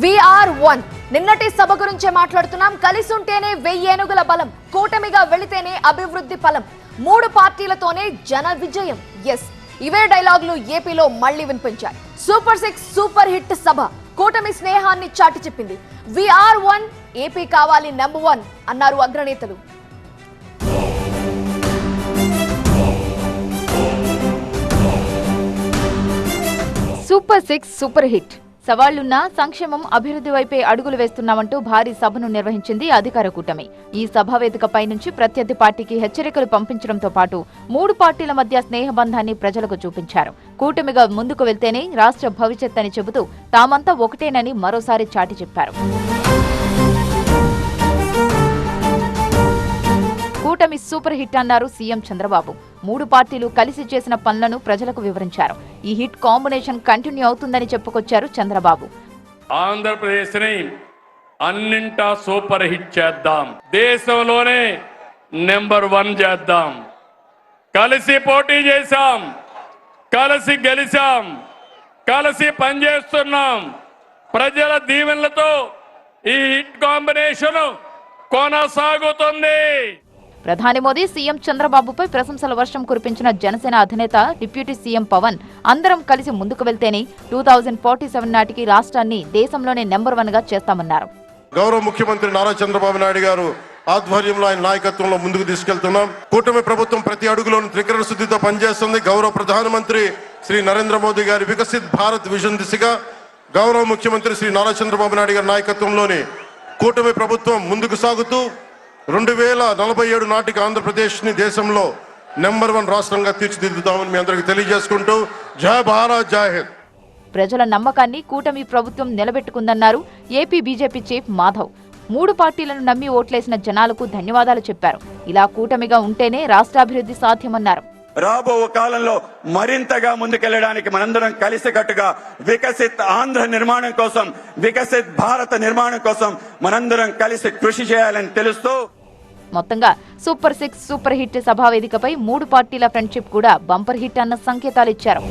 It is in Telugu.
వీఆర్ వన్ నిన్నటి సభ గురించే మాట్లాడుతున్నాం. కలిసి ఉంటేనే 1000 ఏనుగుల బలం, కూటమిగా వెళితేనే అభివృద్ధి ఫలం, 3 పార్టీలతోనే జన విజయం. ఎస్, ఇవే డైలాగులు ఏపీలో మళ్లీ వినిపించాయి. సూపర్ 6 సూపర్ హిట్ సభ కూటమి స్నేహాన్ని చాటి చెప్పింది. వీఆర్ వన్, ఏపీ కావాలి నంబర్ 1 అన్నారు అగ్రనేతలు. Super 6 super hit. సవాళ్లున్న సంక్షేమం, అభివృద్ధి వైపే అడుగులు వేస్తున్నామంటూ భారీ సభను నిర్వహించింది అధికార కూటమి. ఈ సభా వేదికపై నుంచి ప్రత్యర్థి పార్టీకి హెచ్చరికలు పంపించడంతో పాటు 3 పార్టీల మధ్య స్నేహబంధాన్ని ప్రజలకు చూపించారు. కూటమిగా ముందుకు వెళ్తేనే రాష్ట్ర భవిష్యత్ అని చెబుతూ తామంతా ఒకటేనని మరోసారి చాటి చెప్పారు. కూటమి సూపర్ హిట్ అన్నారు సీఎం చంద్రబాబు. 3 పార్టీలు కలిసి చేసిన పనులను ప్రజలకు వివరించారు. ఈ హిట్ కాంబినేషన్ కంటిన్యూ అవుతుందని చెప్పుకొచ్చారు చంద్రబాబు. ఆంధ్రప్రదేశ్ ని అన్నింటా సూపర్ హిట్ చేద్దాం, దేశంలోనే నెంబర్ 1 చేద్దాం. కలిసి పోటీ చేశాం, కలిసి గెలిచాం, కలిసి పనిచేస్తున్నాం. ప్రజల దీవెనలతో ఈ హిట్ కాంబినేషన్ కొనసాగుతుంది. ప్రధాని మోదీ, సీఎం చంద్రబాబుపై ప్రశంసల వర్షం కురిపించిన జనసేన అధినేత డిప్యూటీ సీఎం పవన్, అందరం కలిసి ముందుకు వెళ్తేనే 2047 నాటికి రాష్ట్రాన్ని దేశంలోనే నెంబర్ 1 గా చేస్తామన్నారు. గౌరవ ముఖ్యమంత్రి నారా చంద్రబాబు నాయుడు గారు ఆధ్వర్యంలో, ఆయన నాయకత్వంలో ముందుకు తీసుకెళ్తున్నాం. కూటమి ప్రభుత్వం ప్రతి అడుగులోనూ త్రికరణ శుద్ధితో పనిచేస్తుంది. గౌరవ ప్రధానమంత్రి శ్రీ నరేంద్ర మోదీ గారి వికసిత్ భారత్ విజన్ దిశగా గౌరవ ముఖ్యమంత్రి శ్రీ నారా చంద్రబాబు నాయుడు గారి నాయకత్వంలోని కూటమి ప్రభుత్వం ముందుకు సాగుతూ 2047 నాటికి ఆంధ్రప్రదేశ్ ని దేశంలో నెంబర్ 1 రాష్ట్రంగా తీర్చిదిద్దుతామని మీ అందరికీ తెలియజేసుకుంటూ జై భారత్, జై హింద్. ప్రజల నమ్మకాన్ని కూటమి ప్రభుత్వం నిలబెట్టుకుందన్నారు ఏపీ బీజేపీ చీఫ్ మాధవ్. 3 పార్టీలను నమ్మి ఓట్లేసిన జనాలకు ధన్యవాదాలు చెప్పారు. ఇలా కూటమిగా ఉంటేనే రాష్ట్రాభివృద్ధి సాధ్యమన్నారు. రాబో కాలంలో మరింతగా ముందుకెళ్లడానికి మనందరం కలిసికట్టుగా వికసిత్ ఆంధ్ర నిర్మాణం కోసం, వికసిత్ భారత నిర్మాణం కోసం మనందరం కలిసి కృషి చేయాలని తెలుస్తూ, మొత్తంగా సూపర్ 6 సూపర్ హిట్ సభా వేదికపై 3 పార్టీల ఫ్రెండ్షిప్ కూడా బంపర్ హిట్ అన్న సంకేతాలు ఇచ్చారు.